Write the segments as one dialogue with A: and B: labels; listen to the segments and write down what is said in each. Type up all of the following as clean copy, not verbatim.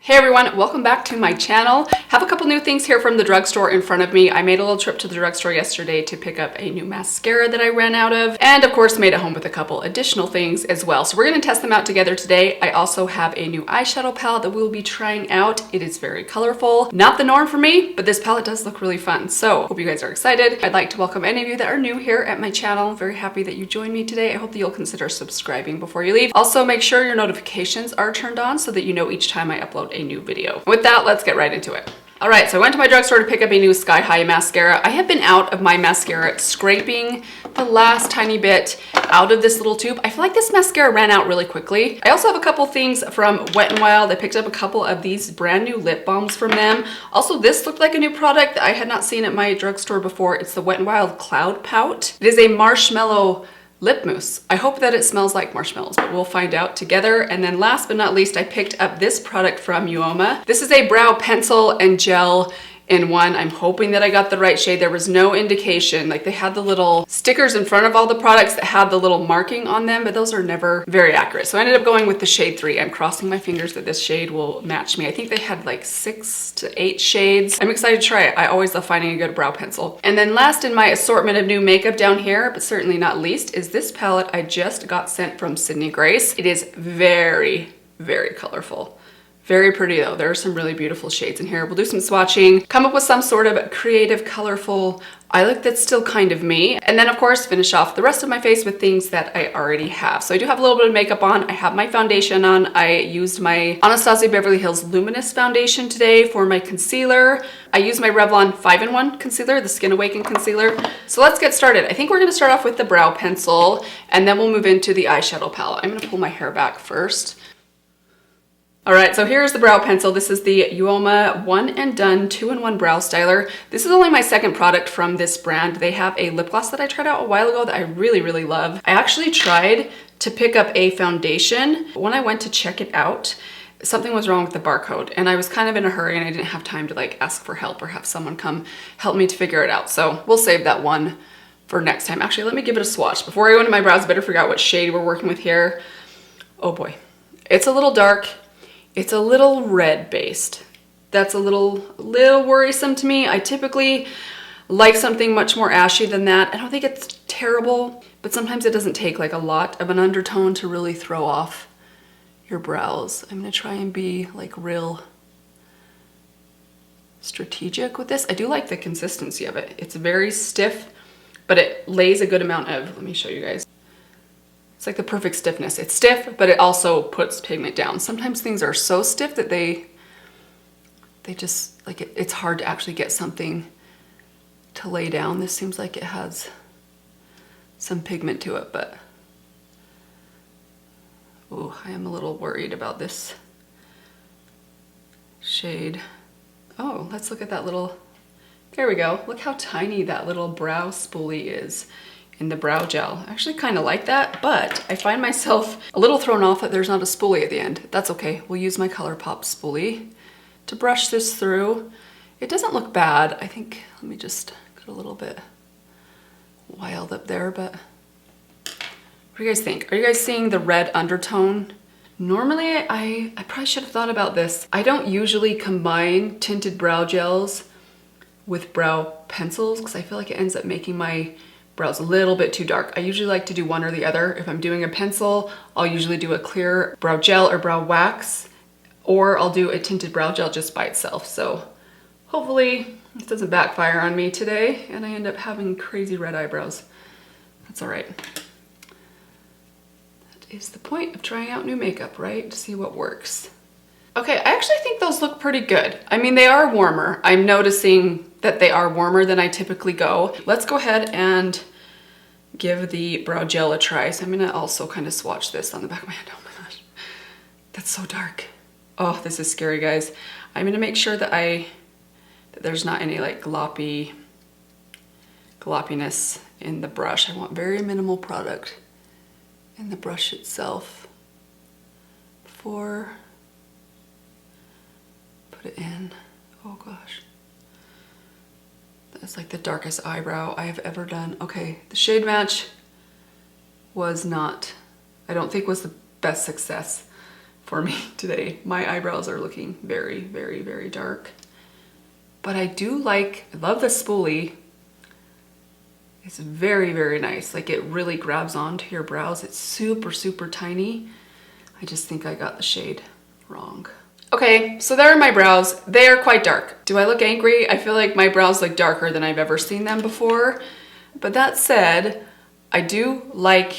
A: Hey everyone, welcome back to my channel. Have a couple new things here from the drugstore in front of me. I made a little trip to the drugstore yesterday to pick up a new mascara that I ran out of, and of course made it home with a couple additional things as well. So we're gonna test them out together today. I also have a new eyeshadow palette that we'll be trying out. It is very colorful. Not the norm for me, but this palette does look really fun. So hope you guys are excited. I'd like to welcome any of you that are new here at my channel. I'm very happy that you joined me today. I hope that you'll consider subscribing before you leave. Also make sure your notifications are turned on so that you know each time I upload a new video. With that, let's get right into it. All right, so I went to my drugstore to pick up a new Sky High mascara. I have been out of my mascara scraping the last tiny bit out of this little tube. I feel like this mascara ran out really quickly. I also have a couple things from Wet n Wild. I picked up a couple of these brand new lip balms from them. Also, this looked like a new product that I had not seen at my drugstore before. It's the Wet n Wild Cloud Pout. It is a marshmallow lip mousse. I hope that it smells like marshmallows, but we'll find out together. And then last but not least, I picked up this product from UOMA. This is a brow pencil and gel in one. I'm hoping that I got the right shade. There was no indication. Like, they had the little stickers in front of all the products that had the little marking on them, but those are never very accurate. So I ended up going with the shade 3. I'm crossing my fingers that this shade will match me. I think they had like 6 to 8 shades. I'm excited to try it. I always love finding a good brow pencil. And then last in my assortment of new makeup down here, but certainly not least, is this palette I just got sent from Sydney Grace. It is very, very colorful. Very pretty though. There are some really beautiful shades in here. We'll do some swatching, come up with some sort of creative, colorful eye look that's still kind of me. And then of course, finish off the rest of my face with things that I already have. So I do have a little bit of makeup on. I have my foundation on. I used my Anastasia Beverly Hills Luminous foundation today for my concealer. I used my Revlon 5-in-1 concealer, the Skin Awaken concealer. So let's get started. I think we're gonna start off with the brow pencil and then we'll move into the eyeshadow palette. I'm gonna pull my hair back first. All right, so here's the brow pencil. This is the UOMA One and Done 2-in-1 Brow Styler. This is only my second product from this brand. They have a lip gloss that I tried out a while ago that I really, really love. I actually tried to pick up a foundation. When I went to check it out, something was wrong with the barcode and I was kind of in a hurry and I didn't have time to like ask for help or have someone come help me to figure it out. So we'll save that one for next time. Actually, let me give it a swatch. Before I go into my brows, I better figure out what shade we're working with here. Oh boy, it's a little dark. It's a little red based. That's a little worrisome to me. I typically like something much more ashy than that. I don't think it's terrible, but sometimes it doesn't take like a lot of an undertone to really throw off your brows. I'm gonna try and be like real strategic with this. I do like the consistency of it. It's very stiff, but it lays a good amount of, let me show you guys. It's like the perfect stiffness. It's stiff, but it also puts pigment down. Sometimes things are so stiff that they just, like it's hard to actually get something to lay down. This seems like it has some pigment to it, but oh, I am a little worried about this shade. Oh, let's look at that little, there we go. Look how tiny that little brow spoolie is in the brow gel. I actually kind of like that, but I find myself a little thrown off that there's not a spoolie at the end. That's okay. We'll use my ColourPop spoolie to brush this through. It doesn't look bad. I think, let me just get a little bit wild up there, but what do you guys think? Are you guys seeing the red undertone? Normally, I probably should have thought about this. I don't usually combine tinted brow gels with brow pencils because I feel like it ends up making my brows a little bit too dark. I usually like to do one or the other. If I'm doing a pencil, I'll usually do a clear brow gel or brow wax, or I'll do a tinted brow gel just by itself. So hopefully this doesn't backfire on me today and I end up having crazy red eyebrows. That's all right. That is the point of trying out new makeup, right? To see what works. Okay, I actually think those look pretty good. I mean, they are warmer. I'm noticing that they are warmer than I typically go. Let's go ahead and give the brow gel a try. So I'm gonna also kind of swatch this on the back of my hand. Oh my gosh, that's so dark. Oh, this is scary, guys. I'm gonna make sure that there's not any like gloppiness in the brush. I want very minimal product in the brush itself before put it in. Oh gosh. That's like the darkest eyebrow I have ever done. Okay, the shade match was not, I don't think was the best success for me today. My eyebrows are looking very, very, very dark. But I love the spoolie. It's very, very nice. Like it really grabs onto your brows. It's super, super tiny. I just think I got the shade wrong. Okay, so there are my brows. They are quite dark. Do I look angry? I feel like my brows look darker than I've ever seen them before. But that said, I do like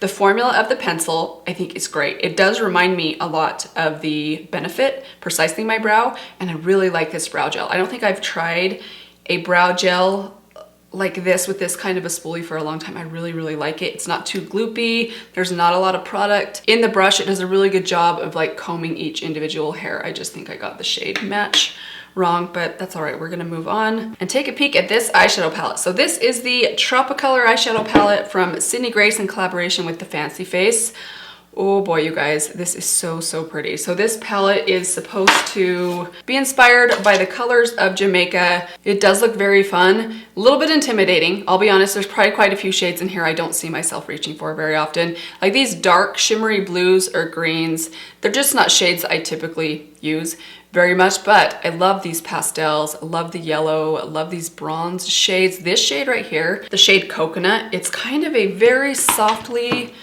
A: the formula of the pencil. I think it's great. It does remind me a lot of the Benefit Precisely My Brow, and I really like this brow gel. I don't think I've tried a brow gel like this with this kind of a spoolie for a long time. I really, really like it. It's not too gloopy. There's not a lot of product in the brush. It does a really good job of like combing each individual hair. I just think I got the shade match wrong, but that's all right. We're gonna move on and take a peek at this eyeshadow palette. So this is the Tropicolor eyeshadow palette from Sydney Grace in collaboration with the Fancy Face. Oh boy, you guys, this is so, so pretty. So this palette is supposed to be inspired by the colors of Jamaica. It does look very fun, a little bit intimidating. I'll be honest, there's probably quite a few shades in here I don't see myself reaching for very often. Like these dark shimmery blues or greens, they're just not shades I typically use very much, but I love these pastels. I love the yellow. I love these bronze shades. This shade right here, the shade Coconut, it's kind of a very softly,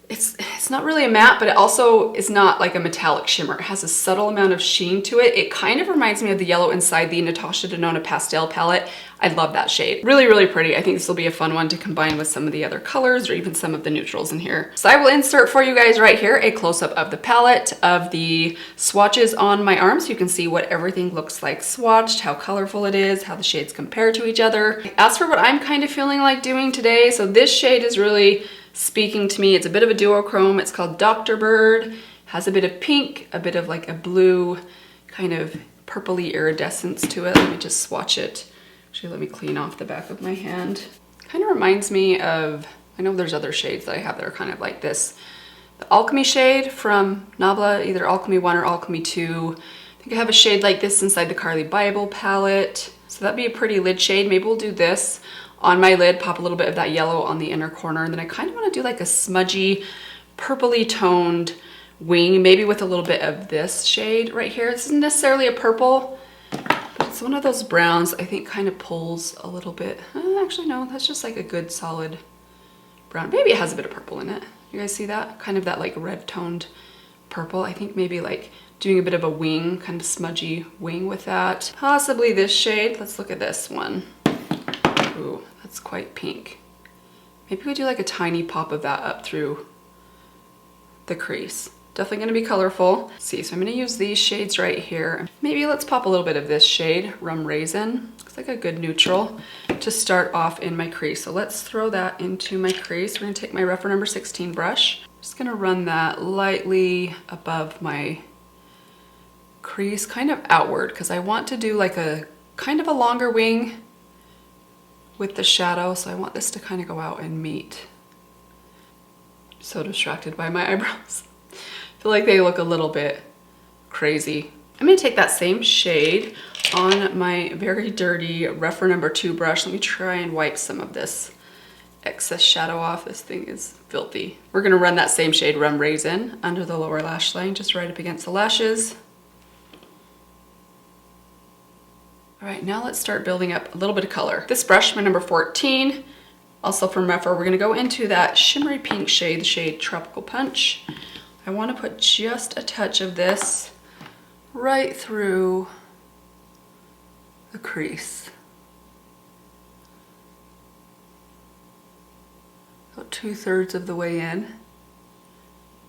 A: it's not really a matte, but it also is not like a metallic shimmer. It has a subtle amount of sheen to it. It kind of reminds me of the yellow inside the Natasha Denona pastel palette. I love that shade. Really, really pretty. I think this will be a fun one to combine with some of the other colors or even some of the neutrals in here. So I will insert for you guys right here a close-up of the palette, of the swatches on my arms. So you can see what everything looks like swatched, how colorful it is, how the shades compare to each other. As for what I'm kind of feeling like doing today, so this shade is really speaking to me. It's a bit of a duochrome. It's called Dr. Bird. Has a bit of pink, a bit of like a blue, kind of purpley iridescence to it. Let me just swatch it. Actually, let me clean off the back of my hand. Kind of reminds me of, I know there's other shades that I have that are kind of like this. The Alchemy shade from Nabla, either Alchemy 1 or Alchemy 2. I think I have a shade like this inside the Carly Bible palette. So that'd be a pretty lid shade. Maybe we'll do this on my lid, pop a little bit of that yellow on the inner corner, and then I kind of want to do like a smudgy, purpley toned wing, maybe with a little bit of this shade right here. This isn't necessarily a purple, but it's one of those browns I think kind of pulls a little bit. Actually, no, that's just like a good solid brown. Maybe it has a bit of purple in it. You guys see that? Kind of that like red toned purple. I think maybe like doing a bit of a wing, kind of smudgy wing with that. Possibly this shade. Let's look at this one. Ooh, that's quite pink. Maybe we do like a tiny pop of that up through the crease. Definitely gonna be colorful. Let's see, so I'm gonna use these shades right here. Maybe let's pop a little bit of this shade, Rum Raisin. Looks like a good neutral to start off in my crease. So let's throw that into my crease. We're gonna take my Rephr number 16 brush. I'm just gonna run that lightly above my crease, kind of outward, because I want to do like a kind of a longer wing with the shadow, so I want this to kind of go out and meet. I'm so distracted by my eyebrows. I feel like they look a little bit crazy. I'm gonna take that same shade on my very dirty Rephr number 2 brush. Let me try and wipe some of this excess shadow off. This thing is filthy. We're gonna run that same shade, Rum Raisin, under the lower lash line, just right up against the lashes. All right, now let's start building up a little bit of color. This brush, my number 14, also from Rephr, we're gonna go into that shimmery pink shade, the shade Tropical Punch. I wanna put just a touch of this right through the crease. About 2/3 of the way in.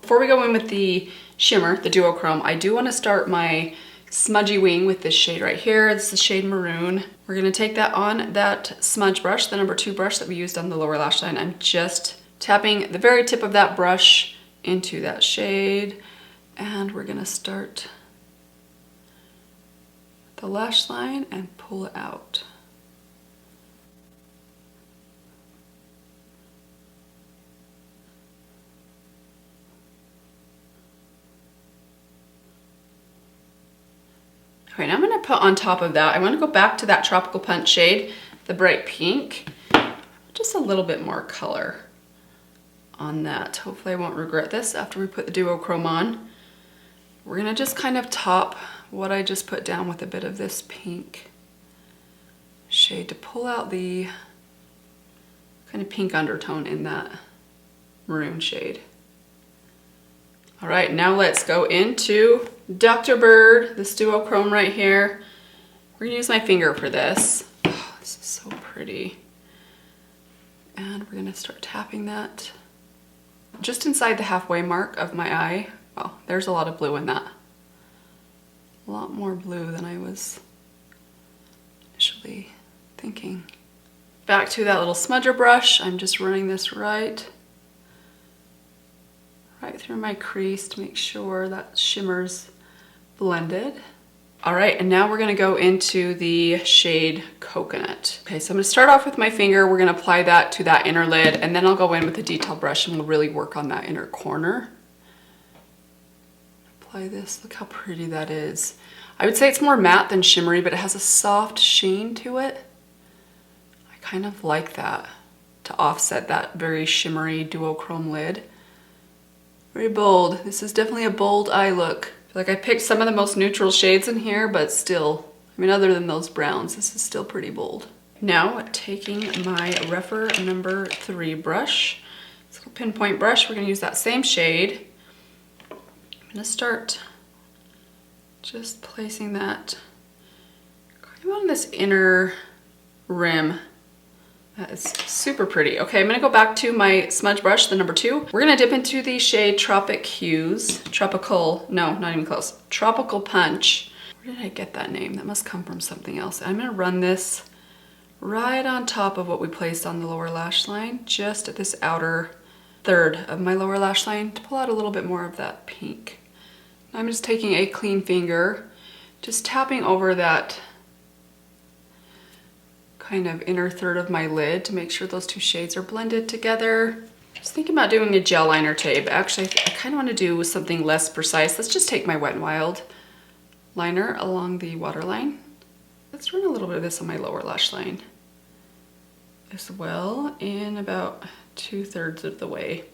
A: Before we go in with the shimmer, the duochrome, I do wanna start my smudgy wing with this shade right here. This is the shade Maroon. We're gonna take that on that smudge brush, the number 2 brush that we used on the lower lash line. I'm just tapping the very tip of that brush into that shade, and we're gonna start the lash line and pull it out. All right, now I'm gonna put on top of that, I wanna go back to that Tropical Punch shade, the bright pink, just a little bit more color on that. Hopefully I won't regret this after we put the duochrome on. We're gonna just kind of top what I just put down with a bit of this pink shade to pull out the kind of pink undertone in that maroon shade. All right, now let's go into Dr. Bird, this duochrome right here. We're gonna use my finger for this. Oh, this is so pretty. And we're gonna start tapping that just inside the halfway mark of my eye. Wow, there's a lot of blue in that. A lot more blue than I was initially thinking. Back to that little smudger brush. I'm just running this right through my crease to make sure that shimmer's blended. All right, and now we're gonna go into the shade Coconut. Okay, so I'm gonna start off with my finger. We're gonna apply that to that inner lid, and then I'll go in with a detail brush and we'll really work on that inner corner. Apply this, look how pretty that is. I would say it's more matte than shimmery, but it has a soft sheen to it. I kind of like that to offset that very shimmery duochrome lid. Very bold. This is definitely a bold eye look. I feel like I picked some of the most neutral shades in here, but still, I mean, other than those browns, this is still pretty bold. Now, taking my Rephr number 3 brush, this little pinpoint brush, we're gonna use that same shade. I'm gonna start just placing that kind of on this inner rim. That is super pretty. Okay, I'm gonna go back to my smudge brush, the number 2. We're gonna dip into the shade Tropic Hues, no, not even close, Tropical Punch. Where did I get that name? That must come from something else. I'm gonna run this right on top of what we placed on the lower lash line, just at this outer third of my lower lash line to pull out a little bit more of that pink. I'm just taking a clean finger, just tapping over that kind of inner third of my lid to make sure those two shades are blended together. Just thinking about doing a gel liner today, but actually I kind of want to do something less precise. Let's just take my Wet n Wild liner along the waterline. Let's run a little bit of this on my lower lash line as well, in about 2/3 of the way.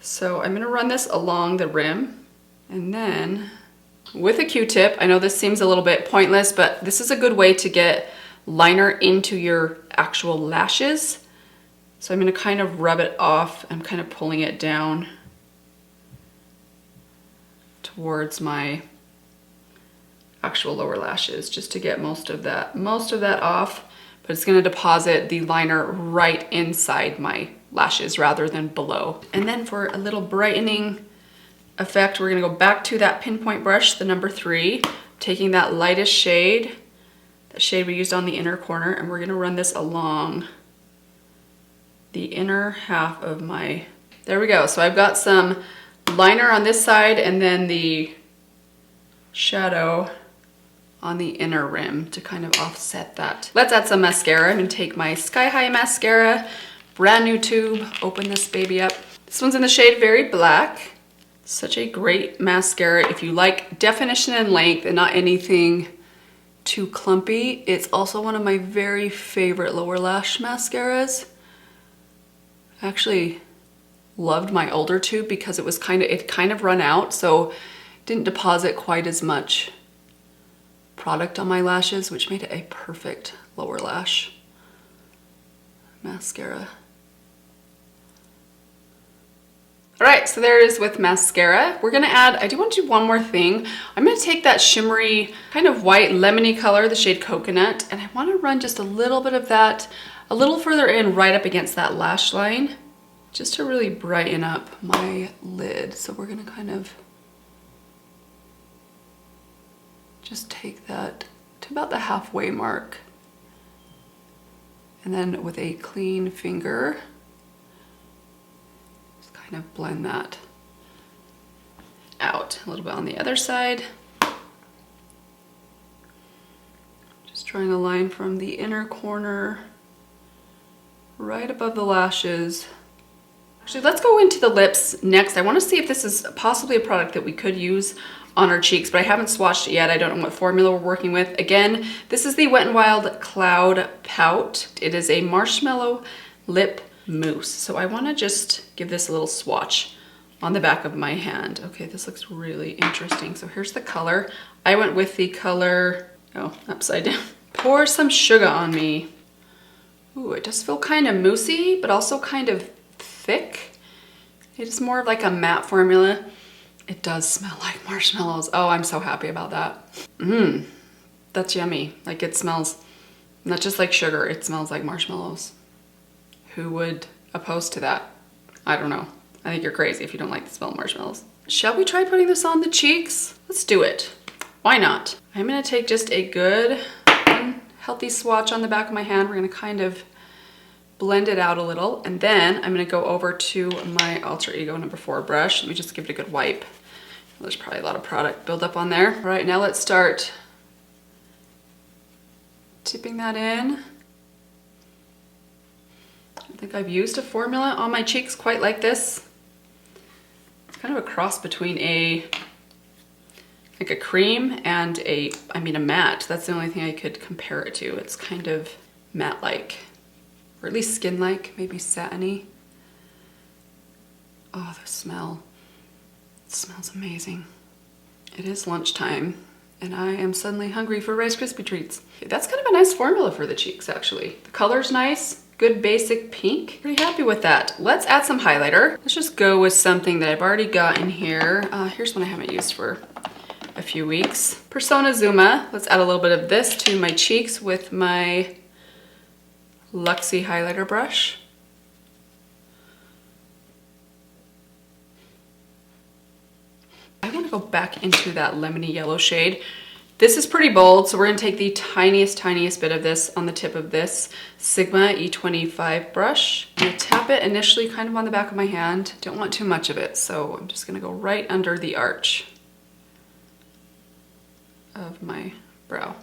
A: So I'm gonna run this along the rim, and then with a Q-tip, I know this seems a little bit pointless, but this is a good way to get liner into your actual lashes. So I'm gonna kind of rub it off. I'm kind of pulling it down towards my actual lower lashes just to get most of that off, but it's gonna deposit the liner right inside my lashes rather than below. And then for a little brightening effect, we're gonna go back to that pinpoint brush, the number 3, taking that lightest shade, that shade we used on the inner corner, and we're gonna run this along the inner half of my, there we go. So I've got some liner on this side and then the shadow on the inner rim to kind of offset that. Let's add some mascara. I'm gonna take my Sky High mascara, brand new tube, open this baby up. This one's in the shade Very Black. Such a great mascara if you like definition and length and not anything too clumpy. It's also one of my very favorite lower lash mascaras. I actually loved my older tube because it kind of run out, so it didn't deposit quite as much product on my lashes, which made it a perfect lower lash mascara. All right, so there it is with mascara. We're gonna add, I do want to do one more thing. I'm gonna take that shimmery, kind of white lemony color, the shade Coconut, and I wanna run just a little bit of that a little further in, right up against that lash line, just to really brighten up my lid. So we're gonna kind of just take that to about the halfway mark. And then with a clean finger, kind of blend that out a little bit on the other side. Just drawing a line from the inner corner right above the lashes. Actually, let's go into the lips next. I want to see if this is possibly a product that we could use on our cheeks, but I haven't swatched it yet. I don't know what formula we're working with. Again, this is the Wet n Wild Cloud Pout. It is a marshmallow lip mousse. So I want to just give this a little swatch on the back of my hand. Okay, this looks really interesting. So here's the color. I went with the color, oh, upside down. Pour some sugar on me. Ooh, it does feel kind of moussey, but also kind of thick. It is more of like a matte formula. It does smell like marshmallows. Oh, I'm so happy about that. That's yummy. Like it smells not just like sugar, it smells like marshmallows. Who would oppose to that? I don't know. I think you're crazy if you don't like the smell of marshmallows. Shall we try putting this on the cheeks? Let's do it. Why not? I'm gonna take just a good, healthy swatch on the back of my hand. We're gonna kind of blend it out a little, and then I'm gonna go over to my Alter Ego number 4 brush. Let me just give it a good wipe. There's probably a lot of product buildup on there. All right, now let's start tipping that in. I don't think I've used a formula on my cheeks quite like this. It's kind of a cross between like a cream and a matte. That's the only thing I could compare it to. It's kind of matte-like, or at least skin-like, maybe satiny. Oh, the smell. It smells amazing. It is lunchtime, and I am suddenly hungry for Rice Krispie treats. Okay, that's kind of a nice formula for the cheeks, actually. The color's nice. Good basic pink. Pretty happy with that. Let's add some highlighter. Let's just go with something that I've already got in here. Here's one I haven't used for a few weeks. Persona Zuma. Let's add a little bit of this to my cheeks with my Luxie highlighter brush. I want to go back into that lemony yellow shade. This is pretty bold, so we're going to take the tiniest bit of this on the tip of this Sigma E25 brush. I'm going to tap it initially kind of on the back of my hand. Don't want too much of it, so I'm just going to go right under the arch of my brow.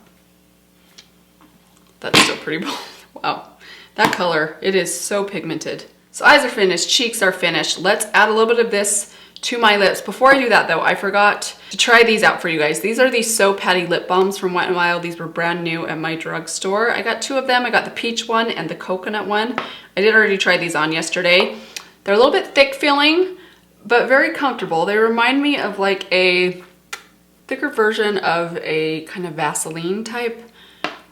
A: That's still pretty bold. Wow, that color, it is so pigmented. So eyes are finished, cheeks are finished. Let's add a little bit of this to my lips. Before I do that though, I forgot to try these out for you guys. These are the So Patty lip balms from Wet n Wild. These were brand new at my drugstore. I got 2 of them. I got the peach one and the coconut one. I did already try these on yesterday. They're a little bit thick feeling, but very comfortable. They remind me of like a thicker version of a kind of Vaseline type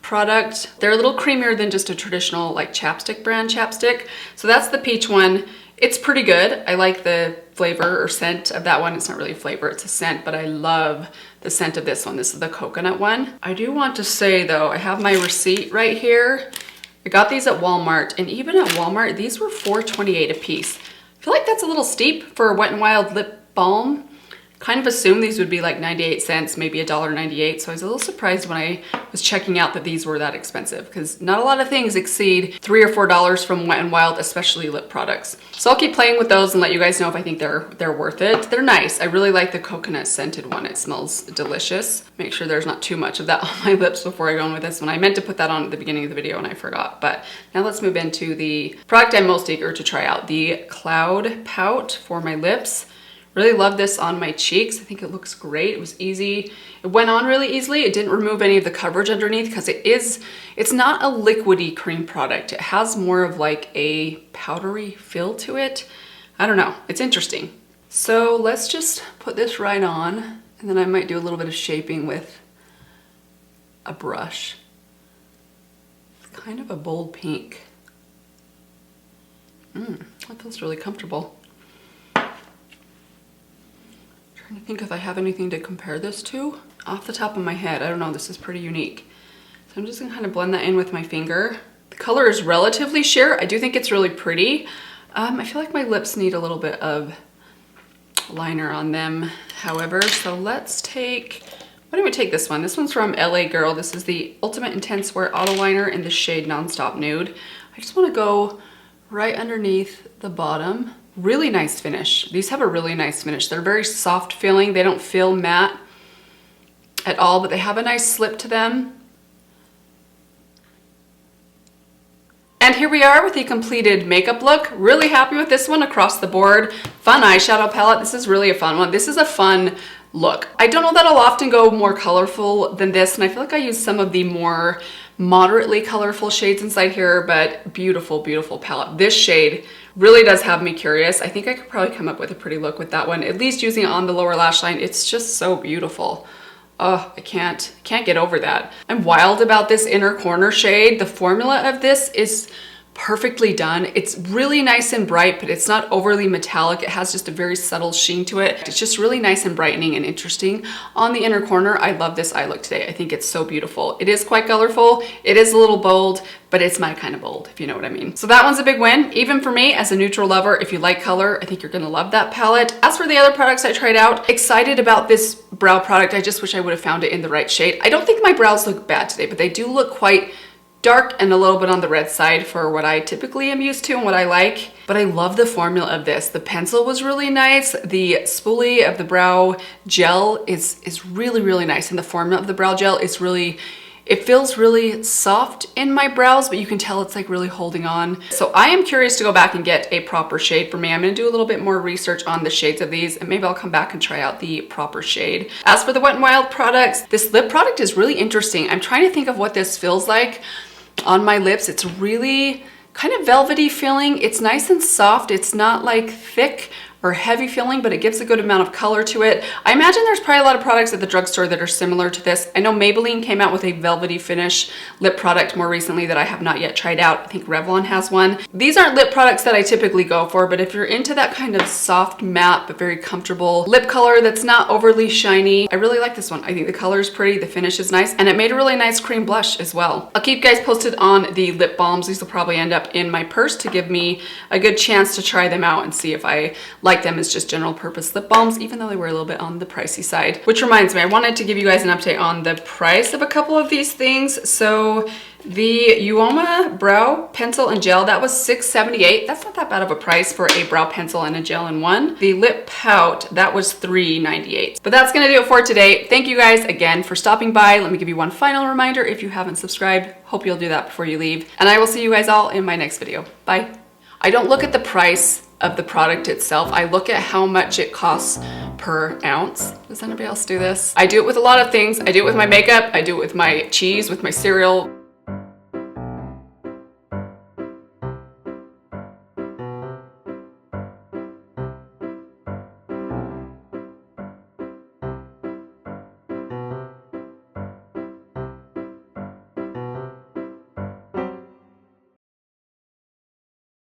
A: product. They're a little creamier than just a traditional like chapstick brand chapstick. So that's the peach one. It's pretty good. I like the flavor or scent of that one. It's not really a flavor, it's a scent, but I love the scent of this one. This is the coconut one. I do want to say though, I have my receipt right here. I got these at Walmart, and even at Walmart, these were $4.28 a piece. I feel like that's a little steep for a Wet n Wild lip balm. Kind of assumed these would be like 98 cents, maybe $1.98. So I was a little surprised when I was checking out that these were that expensive, because not a lot of things exceed $3 or $4 from Wet n Wild, especially lip products. So I'll keep playing with those and let you guys know if I think they're worth it. They're nice. I really like the coconut scented one. It smells delicious. Make sure there's not too much of that on my lips before I go in with this one. I meant to put that on at the beginning of the video and I forgot. But now let's move into the product I'm most eager to try out, the Cloud Pout for my lips. Really love this on my cheeks. I think it looks great. It was easy. It went on really easily. It didn't remove any of the coverage underneath because it's not a liquidy cream product. It has more of like a powdery feel to it. I don't know. It's interesting. So let's just put this right on, and then I might do a little bit of shaping with a brush. It's kind of a bold pink. That feels really comfortable. I think if I have anything to compare this to. Off the top of my head, I don't know, this is pretty unique. So I'm just gonna kind of blend that in with my finger. The color is relatively sheer. I do think it's really pretty. I feel like my lips need a little bit of liner on them, however. So let's take, why don't we take this one? This one's from LA Girl. This is the Ultimate Intense Wear Auto Liner in the shade Nonstop Nude. I just wanna go right underneath the bottom. Really nice finish. These have a really nice finish. They're very soft feeling. They don't feel matte at all, but they have a nice slip to them. And here we are with the completed makeup look. Really happy with this one across the board. Fun eyeshadow palette. This is really a fun one. This is a fun look. I don't know that I'll often go more colorful than this, and I feel like I use some of the more moderately colorful shades inside here, but beautiful, beautiful palette. This shade really does have me curious. I think I could probably come up with a pretty look with that one, at least using it on the lower lash line. It's just so beautiful. Oh, I can't get over that. I'm wild about this inner corner shade. The formula of this is perfectly done. It's really nice and bright, but it's not overly metallic. It has just a very subtle sheen to it. It's just really nice and brightening and interesting on the inner corner. I love this eye look today. I think it's so beautiful. It is quite colorful. It is a little bold, but it's my kind of bold, if you know what I mean. So that one's a big win. Even for me as a neutral lover, if you like color, I think you're gonna love that palette. As for the other products I tried out, excited about this brow product. I just wish I would have found it in the right shade. I don't think my brows look bad today, but they do look quite dark and a little bit on the red side for what I typically am used to and what I like. But I love the formula of this. The pencil was really nice. The spoolie of the brow gel is really, really nice. And the formula of the brow gel is really, it feels really soft in my brows, but you can tell it's like really holding on. So I am curious to go back and get a proper shade for me. I'm gonna do a little bit more research on the shades of these, and maybe I'll come back and try out the proper shade. As for the Wet n Wild products, this lip product is really interesting. I'm trying to think of what this feels like on my lips. It's really kind of velvety feeling. It's nice and soft. It's not like thick or heavy feeling, but it gives a good amount of color to it. I imagine there's probably a lot of products at the drugstore that are similar to this. I know Maybelline came out with a velvety finish lip product more recently that I have not yet tried out. I think Revlon has one. These aren't lip products that I typically go for, but if you're into that kind of soft matte but very comfortable lip color that's not overly shiny, I really like this one. I think the color is pretty, the finish is nice, and it made a really nice cream blush as well. I'll keep you guys posted on the lip balms. These will probably end up in my purse to give me a good chance to try them out and see if I like them as just general purpose lip balms, even though they were a little bit on the pricey side. Which reminds me, I wanted to give you guys an update on the price of a couple of these things. So the UOMA brow pencil and gel, that was $6.78. That's not that bad of a price for a brow pencil and a gel in one. The lip pout, that was $3.98. But that's gonna do it for today. Thank you guys again for stopping by. Let me give you one final reminder. If you haven't subscribed, hope you'll do that before you leave. And I will see you guys all in my next video. Bye. I don't look at the price of the product itself. I look at how much it costs per ounce. Does anybody else do this? I do it with a lot of things. I do it with my makeup. I do it with my cheese, with my cereal.